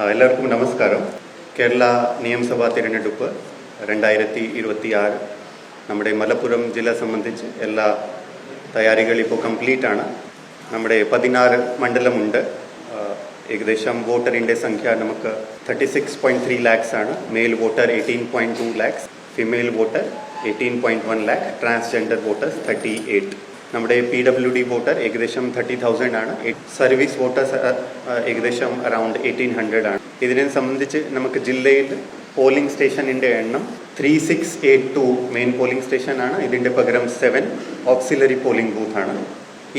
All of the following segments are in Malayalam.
എല്ലാവർക്കും നമസ്കാരം. കേരള നിയമസഭാ തിരഞ്ഞെടുപ്പ് 2026 നമ്മുടെ മലപ്പുറം ജില്ല സംബന്ധിച്ച് എല്ലാ തയ്യാറികൾ ഇപ്പോൾ കംപ്ലീറ്റ് ആണ്. നമ്മുടെ 16 മണ്ഡലമുണ്ട്. ഏകദേശം വോട്ടറിൻ്റെ സംഖ്യ നമുക്ക് 36.3 ലാക്സ് ആണ്. Male voter 18.2 lakhs, female voter 18.1 lakh, transgender voters 38. നമ്മുടെ PWD വോട്ടർ ഏകദേശം 30,000 ആണ്. സർവീസ് വോട്ടേഴ്സ് ഏകദേശം അറൗണ്ട് 1,800 ആണ്. ഇതിനെ സംബന്ധിച്ച് നമുക്ക് ജില്ലയിൽ പോളിംഗ് സ്റ്റേഷനിൻ്റെ എണ്ണം 3682 മെയിൻ പോളിംഗ് സ്റ്റേഷനാണ്. ഇതിൻ്റെ പകരം 7 ഓക്സിലറി പോളിംഗ് ബൂത്താണ്.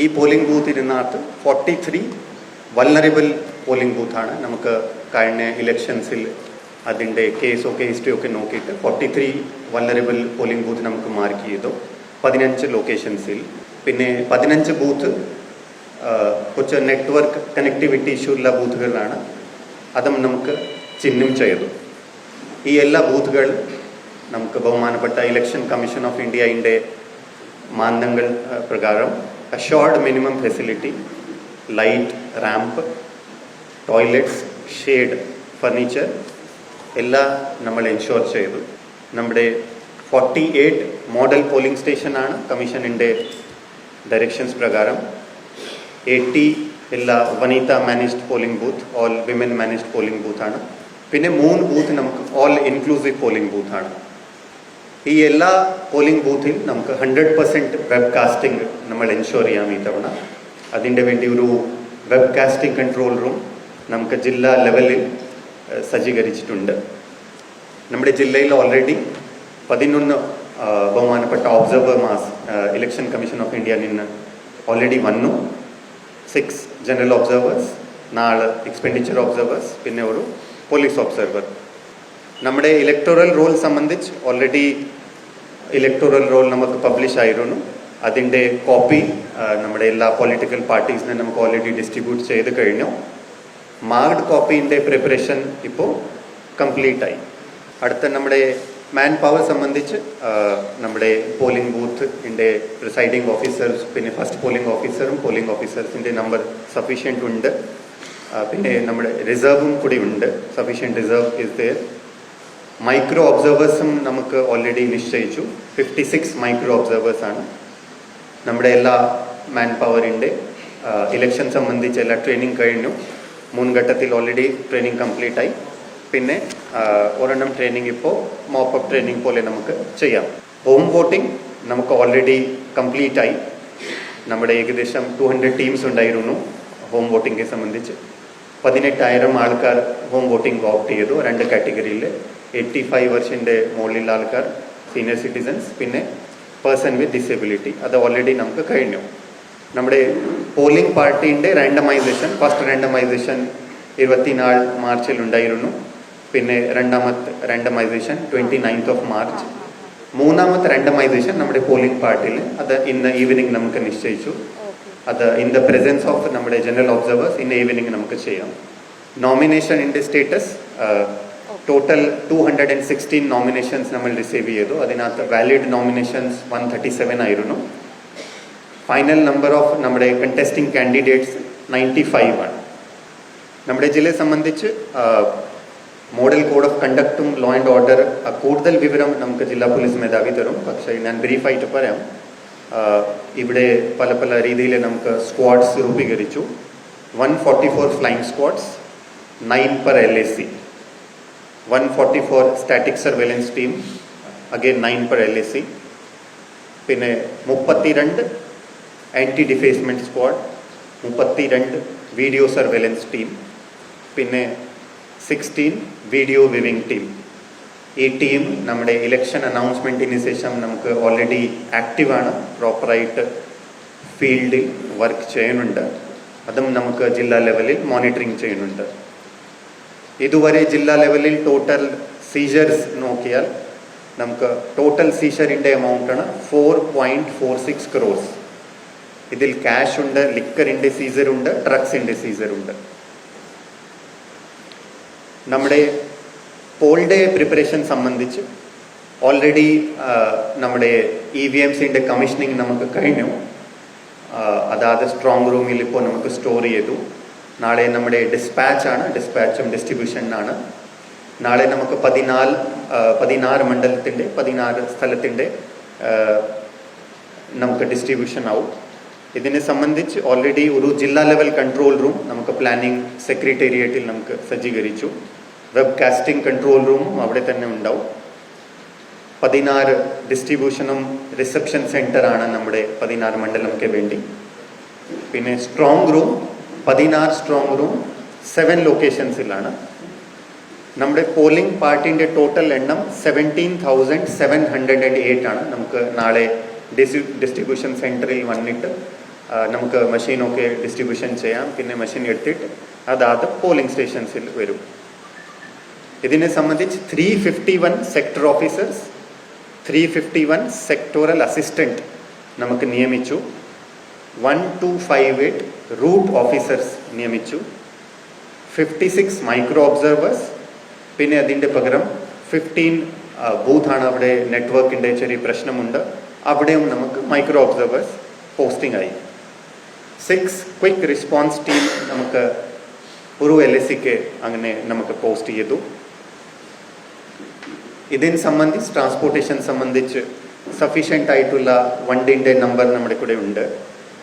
ഈ പോളിംഗ് ബൂത്തിനകത്ത് 43 വൾനറബിൾ പോളിംഗ് ബൂത്താണ്. നമുക്ക് കഴിഞ്ഞ ഇലക്ഷൻസിൽ അതിൻ്റെ കേസൊക്കെ ഹിസ്റ്ററിയൊക്കെ നോക്കിയിട്ട് 43 വൾനറബിൾ പോളിംഗ് ബൂത്ത് നമുക്ക് മാർക്ക് ചെയ്തു 15 ലൊക്കേഷൻസിൽ. പിന്നെ 15 ബൂത്ത് കുറച്ച് നെറ്റ്വർക്ക് കണക്ടിവിറ്റി ഇഷ്യൂ ഉള്ള ബൂത്തുകളാണ്. അതും നമുക്ക് ചിഹ്നം ചെയ്തു. ഈ എല്ലാ ബൂത്തുകൾ നമുക്ക് ബഹുമാനപ്പെട്ട ഇലക്ഷൻ കമ്മീഷൻ ഓഫ് ഇന്ത്യയുടെ മാനദണ്ഡങ്ങൾ പ്രകാരം assured minimum facility, light, ramp, toilets, shade, furniture എല്ലാം നമ്മൾ എൻഷുർ ചെയ്തു. നമ്മുടെ 48 മോഡൽ പോളിംഗ് സ്റ്റേഷനാണ്. കമ്മീഷനിൻ്റെ ഡയറക്ഷൻസ് പ്രകാരം 80 എല്ലാ വനിത managed polling booth, all women managed polling ബൂത്താണ്. പിന്നെ 3 ബൂത്ത് നമുക്ക് ഓൾ ഇൻക്ലൂസീവ് പോളിംഗ് ബൂത്താണ്. ഈ എല്ലാ പോളിംഗ് ബൂത്തിൽ നമുക്ക് 100% വെബ് കാസ്റ്റിംഗ് നമ്മൾ എൻഷുർ ചെയ്യാം ഈ തവണ. അതിൻ്റെ വേണ്ടി ഒരു വെബ് കാസ്റ്റിംഗ് കൺട്രോൾ റൂം നമുക്ക് ജില്ലാ ലെവലിൽ സജ്ജീകരിച്ചിട്ടുണ്ട്. നമ്മുടെ ജില്ലയിൽ ഓൾറെഡി 11 ബഹുമാനപ്പെട്ട ഒബ്സർവർമാസ് ഇലക്ഷൻ കമ്മീഷൻ ഓഫ് ഇന്ത്യ നിന്ന് ഓൾറെഡി വന്നു. 6 ജനറൽ ഒബ്സർവേഴ്സ്, 4 എക്സ്പെൻഡിച്ചർ ഒബ്സർവേഴ്സ്, പിന്നെ ഒരു പോലീസ് ഒബ്സർവർ. നമ്മുടെ ഇലക്ടോറൽ റോൾ സംബന്ധിച്ച് ഓൾറെഡി ഇലക്ടോറൽ റോൾ നമുക്ക് പബ്ലിഷ് ആയിരുന്നു. അതിൻ്റെ കോപ്പി നമ്മുടെ എല്ലാ പൊളിറ്റിക്കൽ പാർട്ടീസിനെ നമുക്ക് ഓൾറെഡി ഡിസ്ട്രിബ്യൂട്ട് ചെയ്ത് കഴിഞ്ഞു. മാർക്ഡ് കോപ്പീൻ്റെ പ്രിപ്പറേഷൻ ഇപ്പോൾ കംപ്ലീറ്റ് ആയി. അടുത്ത നമ്മുടെ മാൻ പവർ സംബന്ധിച്ച് നമ്മുടെ പോളിംഗ് ബൂത്തിൻ്റെ പ്രിസൈഡിംഗ് ഓഫീസേഴ്സ്, പിന്നെ ഫസ്റ്റ് പോളിംഗ് ഓഫീസറും പോളിംഗ് ഓഫീസേഴ്സിൻ്റെ നമ്പർ സഫീഷ്യൻ്റ് ഉണ്ട്. പിന്നെ നമ്മുടെ റിസർവും കൂടി ഉണ്ട്. Sufficient reserve is there. Micro ഒബ്സർവേഴ്സും നമുക്ക് ഓൾറെഡി നിശ്ചയിച്ചു. 56 മൈക്രോ ഒബ്സർവേഴ്സാണ്. നമ്മുടെ എല്ലാ മാൻ പവറിൻ്റെ ഇലക്ഷൻ സംബന്ധിച്ച് എല്ലാ ട്രെയിനിങ് കഴിഞ്ഞു. 3 ഘട്ടത്തിൽ ഓൾറെഡി ട്രെയിനിങ് കംപ്ലീറ്റ് ആയി. പിന്നെ ഒരെണ്ണം ട്രെയിനിങ് ഇപ്പോൾ മോപ്പപ്പ് ട്രെയിനിങ് പോലെ നമുക്ക് ചെയ്യാം. ഹോം വോട്ടിംഗ് നമുക്ക് ഓൾറെഡി കംപ്ലീറ്റ് ആയി. നമ്മുടെ ഏകദേശം 200 ടീംസ് ഉണ്ടായിരുന്നു ഹോം വോട്ടിംഗെ സംബന്ധിച്ച്. 18,000 ആൾക്കാർ ഹോം വോട്ടിംഗ് ഓപ്റ്റ് ചെയ്തു. 2 കാറ്റഗറിയിൽ 85 വർഷൻ്റെ മുകളിലുള്ള ആൾക്കാർ, സീനിയർ സിറ്റിസൺസ്, പിന്നെ പേഴ്സൺ വിത്ത് ഡിസബിലിറ്റി. അത് ഓൾറെഡി നമുക്ക് കഴിഞ്ഞു. നമ്മുടെ പോളിംഗ് പാർട്ടീൻ്റെ റാൻഡമൈസേഷൻ, ഫസ്റ്റ് റാൻഡമൈസേഷൻ 24 മാർച്ചിൽ ഉണ്ടായിരുന്നു. പിന്നെ രണ്ടാമത്തെ റാൻഡമൈസേഷൻ 29 മാർച്ച്. മൂന്നാമത്തെ റാൻഡമൈസേഷൻ നമ്മുടെ പോളിംഗ് പാർട്ടിയിൽ അത് ഇന്ന് ഈവനിങ് നമുക്ക് നിശ്ചയിച്ചു. അത് ഇൻ ദ പ്രസൻസ് ഓഫ് നമ്മുടെ ജനറൽ ഒബ്സർവേഴ്സ് ഇന്ന് ഈവനിങ് നമുക്ക് ചെയ്യാം. നോമിനേഷൻ്റെ സ്റ്റേറ്റസ് ടോട്ടൽ 216 നോമിനേഷൻസ് നമ്മൾ റിസീവ് ചെയ്തു. അതിനകത്ത് വാലിഡ് നോമിനേഷൻസ് 137 ആയിരുന്നു. ഫൈനൽ നമ്പർ ഓഫ് നമ്മുടെ കണ്ടസ്റ്റിംഗ് കാൻഡിഡേറ്റ്സ് 95 ആണ്. നമ്മുടെ ജില്ലയെ സംബന്ധിച്ച് മോഡൽ കോഡ് ഓഫ് കണ്ടക്റ്റും ലോ ആൻഡ് ഓർഡർ കൂടുതൽ വിവരം നമുക്ക് ജില്ലാ പോലീസ് മേധാവി തരും. പക്ഷേ ഞാൻ ബ്രീഫായിട്ട് പറയാം. ഇവിടെ പല പല രീതിയിൽ നമുക്ക് സ്ക്വാഡ്സ് രൂപീകരിച്ചു. 144 flying squads, 9 per LAC, 144 static surveillance team, again 9 per LAC, പിന്നെ 32 anti defacement squad, 32 video surveillance team, പിന്നെ 16 വീഡിയോ വിവിംഗ് ടീം. ഈ ടീം നമ്മുടെ ഇലക്ഷൻ അനൗൺസ്മെൻറ്റിന് ശേഷം നമുക്ക് ഓൾറെഡി ആക്റ്റീവാണ്. പ്രോപ്പറായിട്ട് ഫീൽഡിൽ വർക്ക് ചെയ്യുന്നുണ്ട്. അതും നമുക്ക് ജില്ലാ ലെവലിൽ മോണിറ്ററിങ് ചെയ്യുന്നുണ്ട്. ഇതുവരെ ജില്ലാ ലെവലിൽ ടോട്ടൽ സീസേഴ്സ് നോക്കിയാൽ നമുക്ക് ടോട്ടൽ സീസറിൻ്റെ എമൗണ്ടാണ് 4.46 crores. ഇതിൽ ക്യാഷ് ഉണ്ട്, ലിക്കറിൻ്റെ സീസറുണ്ട്, ഡ്രഗ്സിൻ്റെ സീസറുണ്ട്. നമ്മുടെ പോൾ ഡേ പ്രിപ്പറേഷൻ സംബന്ധിച്ച് ഓൾറെഡി നമ്മുടെ EVMസിൻ്റെ കമ്മീഷനിങ് നമുക്ക് കഴിഞ്ഞു. അതാത് സ്ട്രോങ് റൂമിൽ ഇപ്പോൾ നമുക്ക് സ്റ്റോർ ചെയ്തു. നാളെ നമ്മുടെ ഡിസ്പാച്ചാണ്, ഡിസ്പാച്ചും ഡിസ്ട്രിബ്യൂഷനാണ്. നാളെ നമുക്ക് 16 മണ്ഡലത്തിൻ്റെ 16 സ്ഥലത്തിൻ്റെ നമുക്ക് ഡിസ്ട്രിബ്യൂഷൻ ആവും. ഇതിനെ സംബന്ധിച്ച് ഓൾറെഡി ഒരു ജില്ലാ ലെവൽ കൺട്രോൾ റൂം നമുക്ക് പ്ലാനിംഗ് സെക്രട്ടേറിയറ്റിൽ നമുക്ക് സജ്ജീകരിച്ചു. വെബ് കാസ്റ്റിംഗ് കൺട്രോൾ റൂമും അവിടെ തന്നെ ഉണ്ടാവും. 16 ഡിസ്ട്രിബ്യൂഷനും റിസപ്ഷൻ സെൻറ്ററാണ് നമ്മുടെ 16 മണ്ഡലംക്ക് വേണ്ടി. പിന്നെ സ്ട്രോങ് റൂം 16 സ്ട്രോങ് റൂം 7 ലൊക്കേഷൻസിലാണ്. നമ്മുടെ പോളിംഗ് പാർട്ടിൻ്റെ ടോട്ടൽ എണ്ണം 17,708 ആണ്. നമുക്ക് നാളെ ഡിസ്ട്രിബ്യൂഷൻ സെൻറ്ററിൽ വന്നിട്ട് നമുക്ക് മെഷീനൊക്കെ ഡിസ്ട്രിബ്യൂഷൻ ചെയ്യാം. പിന്നെ മെഷീൻ എടുത്തിട്ട് അതാത് പോളിംഗ് സ്റ്റേഷൻസിൽ വരും. ഇതിനെ സംബന്ധിച്ച് 351 സെക്ടർ ഓഫീസേഴ്സ്, 351 സെക്ടോറൽ അസിസ്റ്റൻറ്റ് നമുക്ക് നിയമിച്ചു. 1258 റൂട്ട് ഓഫീസേഴ്സ് നിയമിച്ചു. 56 മൈക്രോ ഒബ്സർവേഴ്സ്. പിന്നെ അതിൻ്റെ പകരം 15 ബൂത്താണ്, അവിടെ നെറ്റ്വർക്കിൻ്റെ ചെറിയ പ്രശ്നമുണ്ട്, അവിടെയും നമുക്ക് മൈക്രോ ഒബ്സർവേഴ്സ് പോസ്റ്റിംഗ് ആയി. 6 ക്വിക്ക് റെസ്പോൺസ് ടീം നമുക്ക് ഒരു LSCക്ക് അങ്ങനെ നമുക്ക് പോസ്റ്റ് ചെയ്തു. ഇതിന് സംബന്ധിച്ച് ട്രാൻസ്പോർട്ടേഷൻ സംബന്ധിച്ച് സഫീഷ്യൻ്റ് ആയിട്ടുള്ള വണ്ടിൻ്റെ നമ്പർ നമ്മുടെ കൂടെ ഉണ്ട്.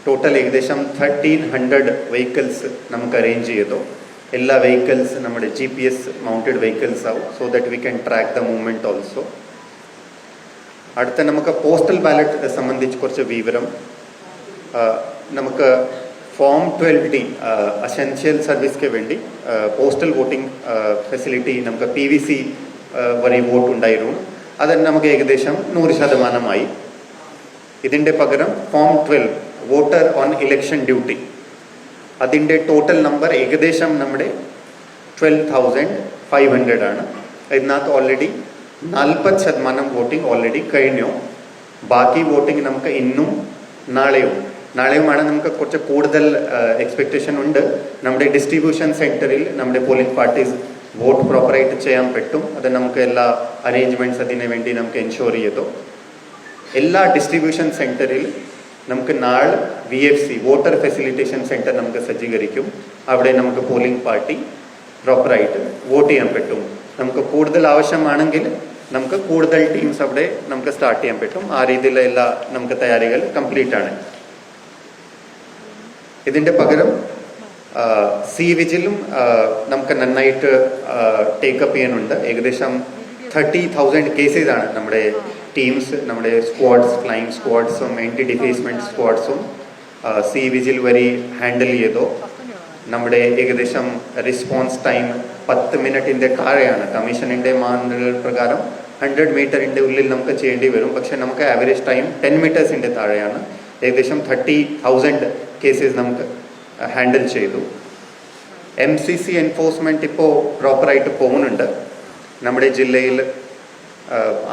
ടോട്ടൽ ഏകദേശം 1300 വെഹിക്കിൾസ് നമുക്ക് അറേഞ്ച് ചെയ്തു. എല്ലാ വെഹിക്കിൾസ് നമ്മുടെ GPS മൗണ്ടഡ് വെഹിക്കിൾസ് ആവും, so that we can track the movement also. അടുത്ത നമുക്ക് പോസ്റ്റൽ ബാലറ്റ് സംബന്ധിച്ച് കുറച്ച് വിവരം. നമുക്ക് ഫോം 12D അസെൻഷ്യൽ സർവീസ്ക്ക് വേണ്ടി പോസ്റ്റൽ വോട്ടിംഗ് ഫെസിലിറ്റി നമുക്ക് PVC വഴി വോട്ട് ഉണ്ടായിരുന്നു. അത് നമുക്ക് ഏകദേശം 100%. ഇതിൻ്റെ പകരം form 12 voter on election duty, അതിൻ്റെ ടോട്ടൽ നമ്പർ ഏകദേശം നമ്മുടെ 12,500 ആണ്. ഇതിനകത്ത് ഓൾറെഡി 40% വോട്ടിംഗ് ഓൾറെഡി കഴിഞ്ഞു. ബാക്കി വോട്ടിംഗ് നമുക്ക് ഇന്നും നാളെയുമാണ്. നമുക്ക് കുറച്ച് കൂടുതൽ എക്സ്പെക്റ്റേഷൻ ഉണ്ട്. നമ്മുടെ ഡിസ്ട്രിബ്യൂഷൻ സെൻറ്ററിൽ നമ്മുടെ പോളിംഗ് പാർട്ടീസ് വോട്ട് പ്രോപ്പറായിട്ട് ചെയ്യാൻ പറ്റും. അത് നമുക്ക് എല്ലാ അറേഞ്ച്മെൻറ്റ്സ് അതിന് വേണ്ടി നമുക്ക് എൻഷുർ ചെയ്തു. എല്ലാ ഡിസ്ട്രിബ്യൂഷൻ സെൻറ്ററിൽ നമുക്ക് നാളെ VFC വോട്ടർ ഫെസിലിറ്റേഷൻ സെൻറ്റർ നമുക്ക് സജ്ജീകരിക്കും. അവിടെ നമുക്ക് പോളിംഗ് പാർട്ടി പ്രോപ്പറായിട്ട് വോട്ട് ചെയ്യാൻ പറ്റും. നമുക്ക് കൂടുതൽ ആവശ്യമാണെങ്കിൽ നമുക്ക് കൂടുതൽ ടീംസ് അവിടെ നമുക്ക് സ്റ്റാർട്ട് ചെയ്യാൻ പറ്റും. ആ രീതിയിലുള്ള എല്ലാ നമുക്ക് തയ്യാറികൾ കംപ്ലീറ്റ് ആണ്. ഇതിൻ്റെ പകരം വിജിലും നമുക്ക് നന്നായിട്ട് ടേക്കപ്പ് ചെയ്യാനുണ്ട്. ഏകദേശം 30,000 കേസസാണ് നമ്മുടെ ടീംസ്, നമ്മുടെ സ്ക്വാഡ്സ്, ഫ്ലൈയിങ് സ്ക്വാഡ്സും ആൻറ്റി ഡിഫേസ്മെൻറ്റ് സ്ക്വാഡ്സും വിജിൽ വഴി ഹാൻഡിൽ ചെയ്തു. നമ്മുടെ ഏകദേശം റെസ്പോൺസ് ടൈം 10 മിനിറ്റിൻ്റെ താഴെയാണ്. കമ്മീഷനിൻ്റെ മാനദണ്ഡ പ്രകാരം 100 മീറ്ററിൻ്റെ ഉള്ളിൽ നമുക്ക് ചെയ്യേണ്ടി വരും. പക്ഷേ നമുക്ക് ആവറേജ് ടൈം 10 മീറ്റേഴ്സിൻ്റെ താഴെയാണ്. ഏകദേശം 30,000 കേസസ് നമുക്ക് ഹാൻഡിൽ ചെയ്തു. MCC എൻഫോഴ്സ്മെൻറ്റ് ഇപ്പോൾ പ്രോപ്പറായിട്ട് പോകുന്നുണ്ട്. നമ്മുടെ ജില്ലയിൽ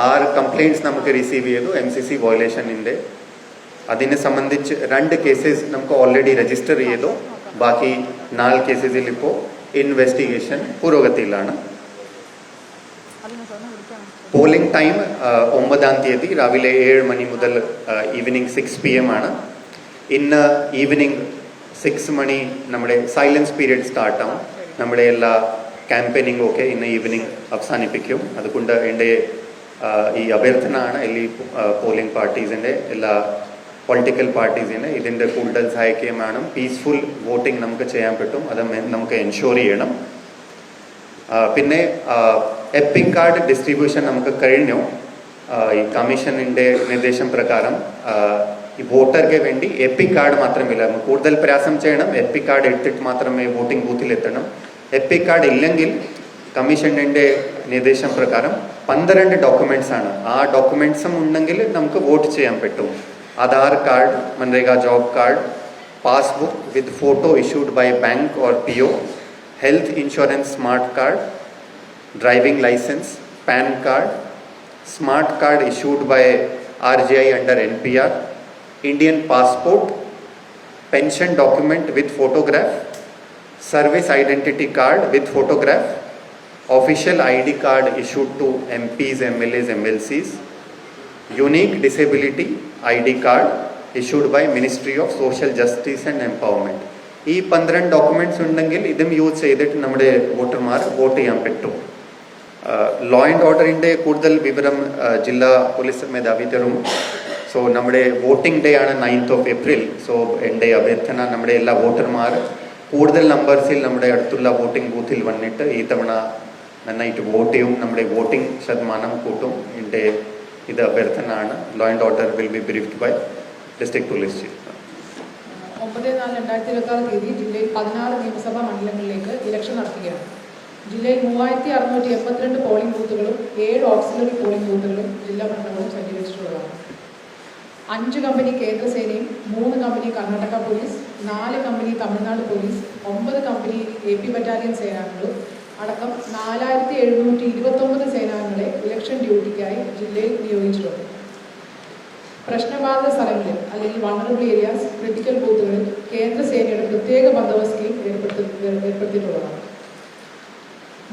6 കംപ്ലയിൻറ്റ്സ് നമുക്ക് റിസീവ് ചെയ്തു MCC വയലേഷനിൻ്റെ. അതിനെ സംബന്ധിച്ച് 2 കേസസ് നമുക്ക് ഓൾറെഡി രജിസ്റ്റർ ചെയ്തു. ബാക്കി 4 കേസസിൽ ഇപ്പോൾ ഇൻവെസ്റ്റിഗേഷൻ പുരോഗതിയിലാണ്. പോളിംഗ് ടൈം 9-ാം തീയതി രാവിലെ 7 മണി മുതൽ ഈവനിങ് 6 PM ആണ്. ഇന്ന് ഈവനിങ് 6 മണി നമ്മുടെ സൈലൻസ് പീരീഡ് സ്റ്റാർട്ടാവും. നമ്മുടെ എല്ലാ ക്യാമ്പയിനിങ്ങും ഒക്കെ ഇന്ന് ഈവനിങ് അവസാനിപ്പിക്കും. അതുകൊണ്ട് എൻ്റെ ഈ അഭ്യർത്ഥന ആണ് എല്ലാ പോളിംഗ് പാർട്ടീസിൻ്റെ, എല്ലാ പൊളിറ്റിക്കൽ പാർട്ടീസിന് ഇതിൻ്റെ കൂടുതൽ സഹായിക്കുകയും വേണം. പീസ്ഫുൾ വോട്ടിംഗ് നമുക്ക് ചെയ്യാൻ പറ്റും, അത് നമുക്ക് എൻഷുർ ചെയ്യണം. പിന്നെ എപ്പിക് കാർഡ് ഡിസ്ട്രിബ്യൂഷൻ നമുക്ക് കഴിഞ്ഞു. ഈ കമ്മീഷനിൻ്റെ നിർദ്ദേശം പ്രകാരം ഈ വോട്ടർക്ക് വേണ്ടി എപ്പിക് കാർഡ് മാത്രമില്ല, നമുക്ക് കൂടുതൽ പ്രയാസം ചെയ്യണം. എപ്പിക് കാർഡ് എടുത്തിട്ട് മാത്രമേ വോട്ടിംഗ് ബൂത്തിൽ എത്തണം. എപ്പിക് കാർഡ് ഇല്ലെങ്കിൽ കമ്മീഷൻ്റെ നിർദ്ദേശം പ്രകാരം 12 ഡോക്യുമെൻറ്റ്സ് ആണ്. ആ ഡോക്യുമെൻറ്റ്സും ഉണ്ടെങ്കിൽ നമുക്ക് വോട്ട് ചെയ്യാൻ പറ്റും. Aadhaar card, MNREGA job card, passbook with photo issued by bank or PO, health insurance smart card, driving licence, PAN card, smart card issued by RGI under NPR, Indian passport, pension document with photograph, service identity card with photograph, official ID card issued to MPs, MLAs, MLCs, unique disability ID card issued by Ministry of Social Justice and Empowerment. ഈ 12 ഡോക്യുമെന്റ്സ് ഉണ്ടെങ്കിൽ ഇതും യൂസ് ചെയ്തിട്ട് നമ്മുടെ വോട്ടർമാർ വോട്ട് ചെയ്യാൻ പറ്റും. ലോ ആൻഡ് ഓർഡറിൻ്റെ കൂടുതൽ വിവരം ജില്ലാ പോലീസ് മേധാവി തരും. സോ നമ്മുടെ വോട്ടിംഗ് ഡേ ആണ് 9th April. സോ എൻ്റെ അഭ്യർത്ഥന നമ്മുടെ എല്ലാ വോട്ടർമാർ കൂടുതൽ നമ്പേഴ്സിൽ നമ്മുടെ അടുത്തുള്ള വോട്ടിംഗ് ബൂത്തിൽ വന്നിട്ട് ഈ തവണ നന്നായിട്ട് വോട്ട് ചെയ്യും. നമ്മുടെ വോട്ടിംഗ് ശതമാനം കൂട്ടും. എൻ്റെ ഇത് അഭ്യർത്ഥന ആണ്. Law and order will be briefed by district police chief. 9/4/2026 ജില്ലയിൽ 16 നിയമസഭാ മണ്ഡലങ്ങളിലേക്ക് ഇലക്ഷൻ നടത്തുകയാണ്. ജില്ലയിൽ 3682 പോളിംഗ് ബൂത്തുകളും 7 ഓക്സിലറി പോളിംഗ് ബൂത്തുകളും ജില്ലാ ഭരണകൂടം സജ്ജീകരിച്ചിട്ടുള്ളതാണ്. 5 കമ്പനി കേന്ദ്രസേനയും 3 company Karnataka police, 4 company Tamil Nadu police, 9 company AP battalion സേനാംഗങ്ങളും അടക്കം 4729 സേനാംഗങ്ങളെ ഇലക്ഷൻ ഡ്യൂട്ടിക്കായി ജില്ലയിൽ നിയോഗിച്ചിട്ടുണ്ട്. പ്രശ്നബാധിത സ്ഥലങ്ങളിൽ അല്ലെങ്കിൽ വൾണറബിൾ ഏരിയാസ്, ക്രിട്ടിക്കൽ ബൂത്തുകളിൽ കേന്ദ്രസേനയുടെ പ്രത്യേക ബന്ദോബസ്ത് സ്കീം ഏർപ്പെടുത്തിയിട്ടുള്ളതാണ്.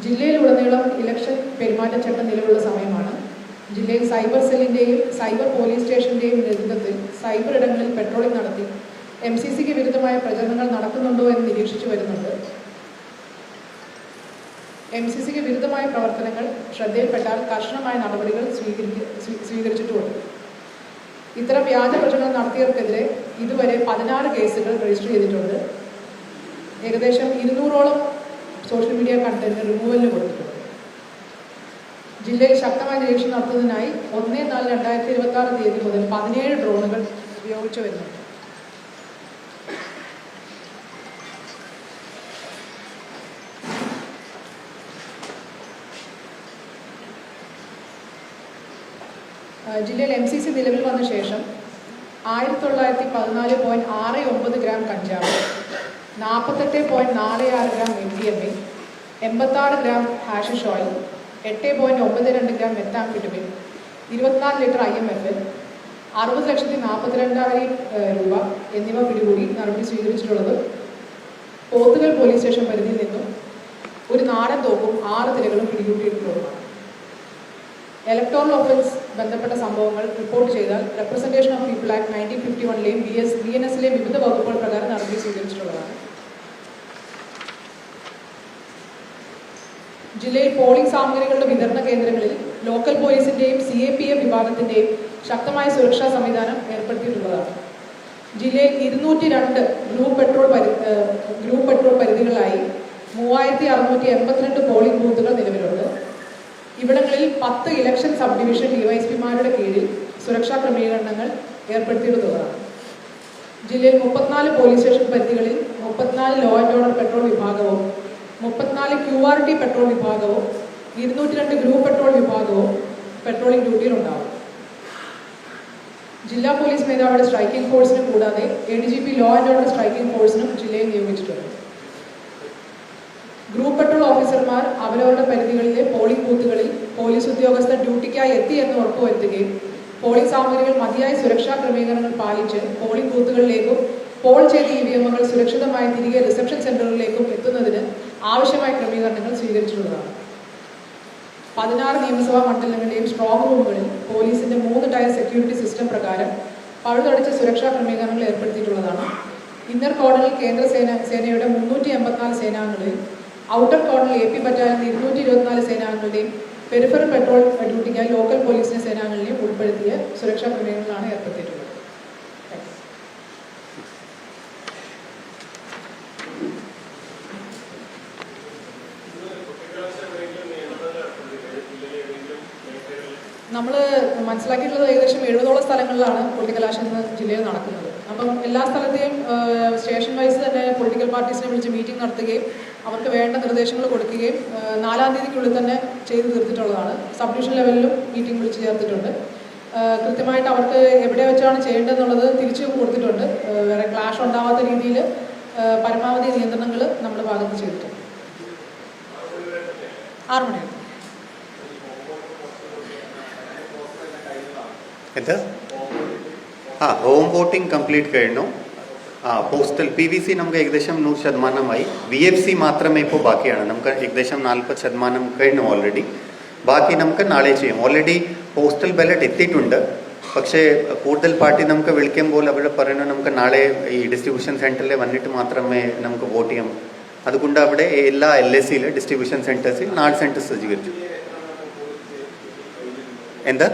ജില്ലയിലുടനീളം ഇലക്ഷൻ പെരുമാറ്റച്ചട്ടം നിലവിലുള്ള സമയമാണ്. ജില്ലയിൽ സൈബർ സെല്ലിൻ്റെയും സൈബർ പോലീസ് സ്റ്റേഷൻ്റെയും നേതൃത്വത്തിൽ സൈബർ ഇടങ്ങളിൽ പെട്രോളിംഗ് നടത്തി MCCക്ക് വിരുദ്ധമായ പ്രചരണങ്ങൾ നടക്കുന്നുണ്ടോ എന്ന് നിരീക്ഷിച്ചു വരുന്നുണ്ട്. MCCക്ക് വിരുദ്ധമായ പ്രവർത്തനങ്ങൾ ശ്രദ്ധയിൽപ്പെട്ടാൽ കർശനമായ നടപടികൾ സ്വീകരിച്ചിട്ടുമുണ്ട്. ഇത്തരം വ്യാജ പ്രചരണം നടത്തിയവർക്കെതിരെ ഇതുവരെ 16 കേസുകൾ രജിസ്റ്റർ ചെയ്തിട്ടുണ്ട്. ഏകദേശം 200ഓളം സോഷ്യൽ മീഡിയ കണ്ടന്റ് റിമൂവലിന് കൊടുത്തിട്ടുണ്ട്. ജില്ലയിൽ ശക്തമായ നിരീക്ഷണം നടത്തുന്നതിനായി 1/4/2026 മുതൽ 17 ഡ്രോണുകൾ ഉപയോഗിച്ചു വരുന്നുണ്ട്. ജില്ലയിൽ MCC നിലവിൽ വന്ന ശേഷം 1914.69 ഗ്രാം കഞ്ചാവ്, 48.46 gram MDMA, 86 gram hashish oil, 8.92 gram methamphetamine, 24 litre IMFL, 60,42,000 രൂപ എന്നിവ പിടികൂടി നടപടി സ്വീകരിച്ചിട്ടുള്ളത് പോത്തുകൽ പോലീസ് സ്റ്റേഷൻ പരിധിയിൽ നിന്നും ഒരു നാടൻ തോക്കും 6 തിരകളും പിടികൂട്ടിയിട്ടുള്ളതാണ്. ഇലക്ടോറൽ ഓഫൻസ് ബന്ധപ്പെട്ട സംഭവങ്ങൾ റിപ്പോർട്ട് ചെയ്താൽ representation of people act 1951 BNS വിവിധ വകുപ്പുകൾ പ്രകാരം നടപടി സ്വീകരിച്ചിട്ടുള്ളതാണ്. ജില്ലയിൽ പോളിംഗ് സാമഗ്രികളുടെ വിതരണ കേന്ദ്രങ്ങളിൽ ലോക്കൽ പോലീസിൻ്റെയും CAPF വിഭാഗത്തിൻ്റെയും ശക്തമായ സുരക്ഷാ സംവിധാനം ഏർപ്പെടുത്തിയിട്ടുള്ളതാണ്. ജില്ലയിൽ 202 ഗ്രൂപ്പ് പെട്രോൾ പരിധികളായി 3682 പോളിംഗ് ബൂത്തുകൾ നിലവിലുണ്ട്. ഇവിടങ്ങളിൽ 10 ഇലക്ഷൻ സബ് ഡിവിഷൻ DYSPമാരുടെ കീഴിൽ സുരക്ഷാ ക്രമീകരണങ്ങൾ ഏർപ്പെടുത്തിയിട്ടുള്ളതാണ്. ജില്ലയിൽ 34 പോലീസ് സ്റ്റേഷൻ പരിധികളിൽ 34 ലോ ആൻഡ് ഓർഡർ പെട്രോൾ വിഭാഗവും 34 QRT പെട്രോൾ വിഭാഗവും 202 ഗ്രൂപ്പ് പെട്രോൾ വിഭാഗവും പെട്രോളിംഗ് ഡ്യൂട്ടിയിലുണ്ടാവും. ജില്ലാ പോലീസ് മേധാവിയുടെ സ്ട്രൈക്കിംഗ് ഫോഴ്സിന് കൂടാതെ ADGP law and order striking ഫോഴ്സിനും ജില്ലയിൽ നിയോഗിച്ചിട്ടുണ്ട്. ഗ്രൂപ്പ് പെട്രോൾ ഓഫീസർമാർ അവരവരുടെ പരിധികളിലെ പോളിംഗ് ബൂത്തുകളിൽ പോലീസ് ഉദ്യോഗസ്ഥർ ഡ്യൂട്ടിക്കായി എത്തി എന്ന് ഉറപ്പുവരുത്തുകയും പോളിംഗ് സാമഗ്രികൾ മതിയായ സുരക്ഷാ ക്രമീകരണങ്ങൾ പാലിച്ച് പോളിംഗ് ബൂത്തുകളിലേക്കും പോൾ ചെയ്ത EVMകൾ സുരക്ഷിതമായി തിരികെ റിസപ്ഷൻ സെന്ററുകളിലേക്കും എത്തുന്നതിന് ആവശ്യമായ ക്രമീകരണങ്ങൾ സ്വീകരിച്ചിട്ടുള്ളതാണ്. 16 നിയമസഭാ മണ്ഡലങ്ങളുടെയും സ്ട്രോങ് റൂമുകളിൽ പോലീസിന്റെ 3 ടയർ സെക്യൂരിറ്റി സിസ്റ്റം പ്രകാരം പഴുതടച്ച സുരക്ഷാ ക്രമീകരണങ്ങൾ ഏർപ്പെടുത്തിയിട്ടുള്ളതാണ്. ഇന്നർ കോർണറിൽ സേനയുടെ 384 സേനാംഗങ്ങളെയും ഔട്ടർ കോർണറിൽ AP ബറ്റാലിയൻ 224 സേനാംഗങ്ങളുടെയും പെരിഫറൽ പെട്രോൾ ഡ്യൂട്ടിക്കായി ലോക്കൽ പോലീസിന്റെ സേനാംഗങ്ങളെയും ഉൾപ്പെടുത്തിയ സുരക്ഷാ ക്രമീകരണങ്ങളാണ് ഏർപ്പെടുത്തിയിട്ടുള്ളത്. നമ്മൾ മനസ്സിലാക്കിയിട്ടുള്ളത് ഏകദേശം 70ഓളം സ്ഥലങ്ങളിലാണ് പൊളിറ്റിക്കൽ ആക്ഷൻ ഇന്ന് ജില്ലയിൽ നടക്കുന്നത്. അപ്പം എല്ലാ സ്ഥലത്തെയും സ്റ്റേഷൻ വൈസ് തന്നെ പൊളിറ്റിക്കൽ പാർട്ടീസിനെ വിളിച്ച് മീറ്റിംഗ് നടത്തുകയും അവർക്ക് വേണ്ട നിർദ്ദേശങ്ങൾ കൊടുക്കുകയും 4-ാം തീയതിക്കുള്ളിൽ തന്നെ ചെയ്തു തീർത്തിട്ടുള്ളതാണ്. സബ് ഡിവിഷൻ ലെവലിലും മീറ്റിംഗ് വിളിച്ച് ചേർത്തിട്ടുണ്ട്. കൃത്യമായിട്ട് അവർക്ക് എവിടെ വെച്ചാണ് ചെയ്യേണ്ടതെന്നുള്ളത് തിരിച്ചു കൊടുത്തിട്ടുണ്ട്. വേറെ ക്ലാഷ് ഉണ്ടാവാത്ത രീതിയിൽ പരമാവധി നിയന്ത്രണങ്ങൾ നമ്മുടെ ഭാഗത്ത് ചെയ്തിട്ടുണ്ട്. 6 മണിയാണ്. ഹോം വോട്ടിംഗ് കംപ്ലീറ്റ് കഴിഞ്ഞു. പോസ്റ്റൽ PVC നമുക്ക് ഏകദേശം 100% VFC മാത്രമേ ഇപ്പോൾ ബാക്കിയാണ്. നമുക്ക് ഏകദേശം 40% കഴിഞ്ഞു ഓൾറെഡി. ബാക്കി നമുക്ക് നാളെ ചെയ്യും. ഓൾറെഡി പോസ്റ്റൽ ബാലറ്റ് എത്തിയിട്ടുണ്ട്. പക്ഷേ കൂടുതൽ പാർട്ടി നമുക്ക് വിളിക്കുമ്പോൾ അവിടെ പറയുന്നത് നമുക്ക് നാളെ ഈ ഡിസ്ട്രിബ്യൂഷൻ സെൻറ്ററിൽ വന്നിട്ട് മാത്രമേ നമുക്ക് വോട്ട് ചെയ്യാം. അതുകൊണ്ട് അവിടെ എല്ലാ LSCയിലെ ഡിസ്ട്രിബ്യൂഷൻ സെൻറ്റേഴ്സിൽ 4 സെൻറ്റേഴ്സ് സജ്ജീകരിച്ചു. എന്താ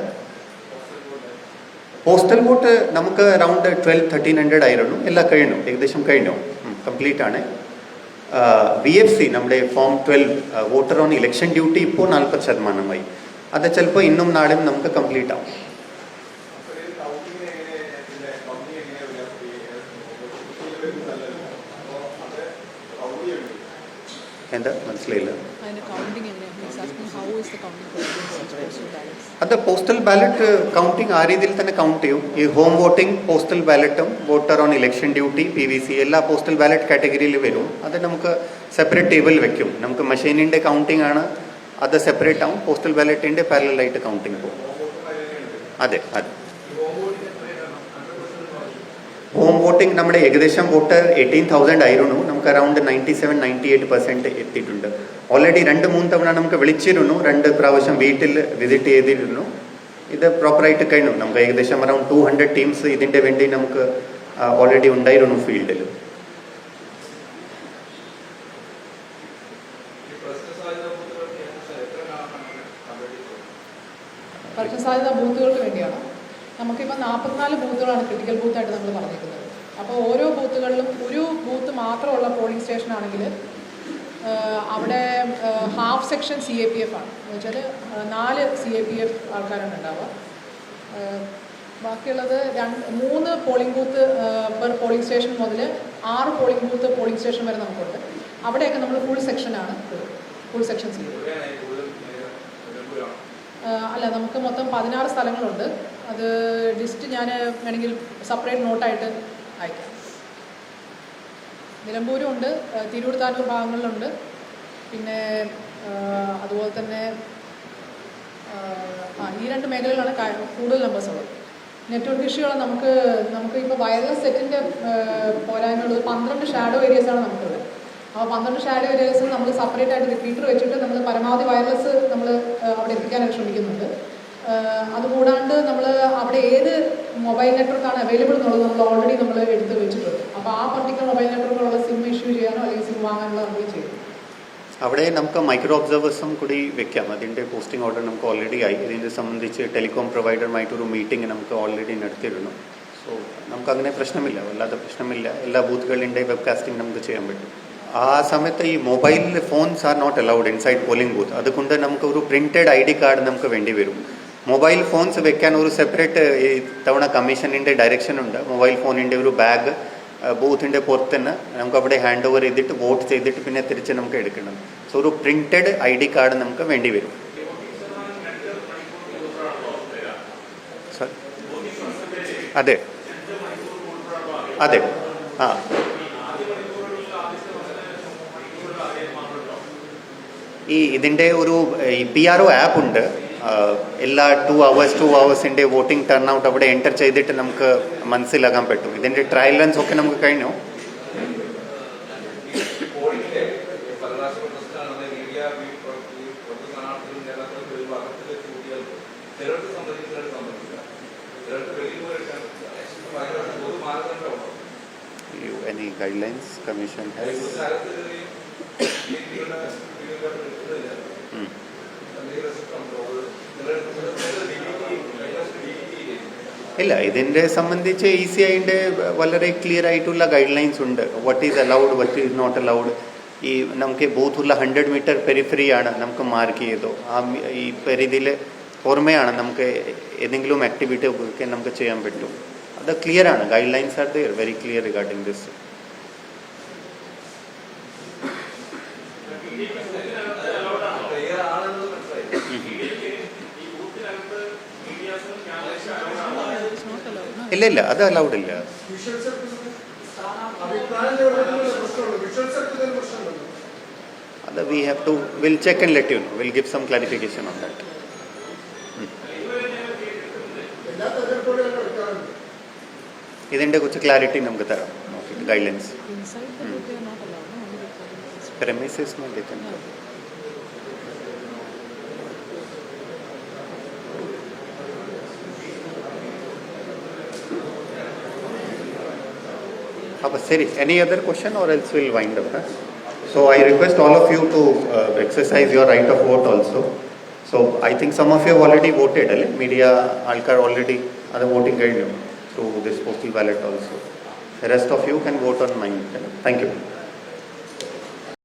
പോസ്റ്റൽ വോട്ട് നമുക്ക് അറൗണ്ട് 1200-1300 ആയിരുന്നു. എല്ലാം കഴിഞ്ഞു, ഏകദേശം കഴിഞ്ഞു, കംപ്ലീറ്റ് ആണ്. VFC നമ്മുടെ form 12 voter on election duty ഇപ്പോൾ 40% അത് ചിലപ്പോൾ ഇന്നും നാളെയും നമുക്ക് കംപ്ലീറ്റ് ആവും. എന്താ മനസ്സിലായില്ല? അത് പോസ്റ്റൽ ബാലറ്റ് കൗണ്ടിങ് ആ രീതിയിൽ തന്നെ കൗണ്ട് ചെയ്യും. ഈ ഹോം വോട്ടിംഗ്, പോസ്റ്റൽ ബാലറ്റും voter on election duty, PVC എല്ലാ പോസ്റ്റൽ ബാലറ്റ് കാറ്റഗറിയിൽ വരും. അത് നമുക്ക് സെപ്പറേറ്റ് ടേബിൾ വെക്കും. നമുക്ക് മെഷീനിൻ്റെ കൗണ്ടിങ് ആണ്, അത് സെപ്പറേറ്റ് ആവും. പോസ്റ്റൽ ബാലറ്റിൻ്റെ പാരലലായിട്ട് കൗണ്ടിങ് പോകും. അതെ അതെ. ഹോം വോട്ടിംഗ് നമ്മുടെ ഏകദേശം വോട്ടർ 18,000 ആയിരുന്നു. നമുക്ക് അറൗണ്ട് 97-98% എത്തിയിട്ടുണ്ട്. ഓൾറെഡി 2-3 തവണ നമുക്ക് വിളിച്ചിരുന്നു, 2 പ്രാവശ്യം വീട്ടിൽ വിസിറ്റ് ചെയ്തിരുന്നു. ഇത് പ്രോപ്പറായിട്ട് കഴിഞ്ഞു. നമുക്ക് ഏകദേശം അറൗണ്ട് 200 ടീംസ് ഇതിൻ്റെ വേണ്ടി നമുക്ക് ഓൾറെഡി ഉണ്ടായിരുന്നു ഫീൽഡിൽ. പ്രശ്നസാധ്യത ബൂത്തുകൾക്ക് വേണ്ടിയാണ്. നമുക്കിപ്പോൾ 44 ബൂത്തുകളാണ് ക്രിട്ടിക്കൽ ബൂത്തായിട്ട് നമ്മൾ പറഞ്ഞിരിക്കുന്നത്. അപ്പോൾ ഓരോ ബൂത്തുകളിലും ഒരു ബൂത്ത് മാത്രമുള്ള പോളിംഗ് സ്റ്റേഷൻ ആണെങ്കിൽ അവിടെ ഹാഫ് സെക്ഷൻ CAPF ആണ്. എന്ന് വെച്ചാൽ 4 CAPF ആൾക്കാരാണ് ഉണ്ടാവുക. ബാക്കിയുള്ളത് 3 polling booth per polling station മുതൽ 6 പോളിംഗ് ബൂത്ത് പോളിംഗ് സ്റ്റേഷൻ വരെ നമുക്കുണ്ട്. അവിടെയൊക്കെ നമ്മൾ ഫുൾ സെക്ഷനാണ്, ഫുൾ സെക്ഷൻ അല്ല, നമുക്ക് മൊത്തം 16 സ്ഥലങ്ങളുണ്ട്. അത് ലിസ്റ്റ് ഞാൻ വേണമെങ്കിൽ സെപ്പറേറ്റ് നോട്ടായിട്ട് അയക്കാം. നിലമ്പൂരും ഉണ്ട്, തിരൂർ താലൂർ ഭാഗങ്ങളിലുണ്ട്. പിന്നെ അതുപോലെ തന്നെ ഈ 2 മേഖലകളിലാണ് കൂടുതൽ നമ്പേഴ്സ് ഉള്ളത്. നെറ്റ്വർക്ക് ഇഷ്യൂകൾ നമുക്ക് ഇപ്പോൾ വയർലെസ് സെറ്റിൻ്റെ പോരായ്മയുള്ളത് 12 ഷാഡോ ഏരിയസാണ് നമുക്കുള്ളത്. അപ്പോൾ 12 ഷാഡോ ഏരിയസിൽ നമ്മൾ സെപ്പറേറ്റ് ആയിട്ട് റിപ്പീറ്റർ വെച്ചിട്ട് നമ്മൾ പരമാവധി വയർലെസ് നമ്മൾ അവിടെ എത്തിക്കാനായിട്ട് ശ്രമിക്കുന്നുണ്ട്. അതുകൂടാണ്ട് നമ്മൾ അവിടെ ഏത് മൊബൈൽ നെറ്റ്വർക്കാണ് അവൈലബിൾ എന്നുള്ളത് നമ്മൾ ഓൾറെഡി നമ്മൾ എടുത്ത് വെച്ചിട്ടുണ്ട്. അപ്പോൾ ആ പർട്ടിക്കുലർ മൊബൈൽ നെറ്റ്വർക്കുള്ള സിം ഇഷ്യൂ ചെയ്യാനോ അല്ലെങ്കിൽ സിം വാങ്ങാനുള്ള നമ്മൾ ചെയ്യും. അവിടെ നമുക്ക് മൈക്രോ ഒബ്സർവേഴ്സും കൂടി വെക്കാം. അതിൻ്റെ പോസ്റ്റിംഗ് ഓർഡർ നമുക്ക് ഓൾറെഡി ആയി. ഇതിനെ സംബന്ധിച്ച് ടെലികോം പ്രൊവൈഡറുമായിട്ടൊരു മീറ്റിംഗ് നമുക്ക് ഓൾറെഡി നടത്തിയിരുന്നു. സോ നമുക്കങ്ങനെ പ്രശ്നമില്ല, വല്ലാതെ പ്രശ്നമില്ല. എല്ലാ ബൂത്തുകളിൻ്റെ വെബ്കാസ്റ്റിംഗ് നമുക്ക് ചെയ്യാൻ പറ്റും. ആ സമയത്ത് ഈ mobile phones are not allowed inside polling booth. അതുകൊണ്ട് നമുക്ക് ഒരു പ്രിൻറ്റഡ് ID കാർഡ് നമുക്ക് വേണ്ടി വരും. മൊബൈൽ ഫോൺസ് വെക്കാൻ ഒരു സെപ്പറേറ്റ് ഈ തവണ കമ്മീഷനിൻ്റെ ഡയറക്ഷൻ ഉണ്ട്. മൊബൈൽ ഫോണിൻ്റെ ഒരു ബാഗ് ബൂത്തിൻ്റെ പുറത്ത് തന്നെ നമുക്ക് അവിടെ ഹാൻഡ് ഓവർ ചെയ്തിട്ട് വോട്ട് ചെയ്തിട്ട് പിന്നെ തിരിച്ച് നമുക്ക് എടുക്കണം. സോ ഒരു പ്രിൻറ്റഡ് ID കാർഡ് നമുക്ക് വേണ്ടി വരും. അതെ അതെ ആ ഇതിൻ്റെ ഒരു PRO ആപ്പ് ഉണ്ട്. എല്ലാ 2 hours വോട്ടിംഗ് ടേൺ ഔട്ട് അവിടെ എൻ്റർ ചെയ്തിട്ട് നമുക്ക് മനസ്സിലാക്കാൻ പറ്റും. ഇതിൻ്റെ ട്രയൽ റൺസ് ഒക്കെ നമുക്ക് കഴിഞ്ഞു. Any guidelines commission has? ഇല്ല, ഇതിൻ്റെ സംബന്ധിച്ച് ECIൻ്റെ വളരെ ക്ലിയർ ആയിട്ടുള്ള ഗൈഡ് ലൈൻസ് ഉണ്ട്. What is allowed, what is not allowed. ഈ നമുക്ക് ബൂത്തുള്ള 100 മീറ്റർ പെരിഫറിയാണ് നമുക്ക് മാർക്ക് ചെയ്തോ. ഈ പരിധിയിൽ പുറമെയാണ് നമുക്ക് ഏതെങ്കിലും ആക്ടിവിറ്റി ഒക്കെ നമുക്ക് ചെയ്യാൻ പറ്റും. അത് ക്ലിയർ ആണ്. Guidelines are there, very clear regarding this. ഇല്ല, അത് അലൗഡ് ഇല്ല. അത് we'll check and let you know. We'll give some clarification on that. ഇതിൻ്റെ കുറച്ച് ക്ലാരിറ്റി നമുക്ക് തരാം നോക്കിയിട്ട് ഗൈഡ് ലൈൻസ്. premises में they can go. Any other question or else we'll wind up? So I request all of you to exercise your right of vote also. So I think some of you have already voted. Media alkar already are voting through this postal ballot also. The rest of you can vote on mine. Thank you.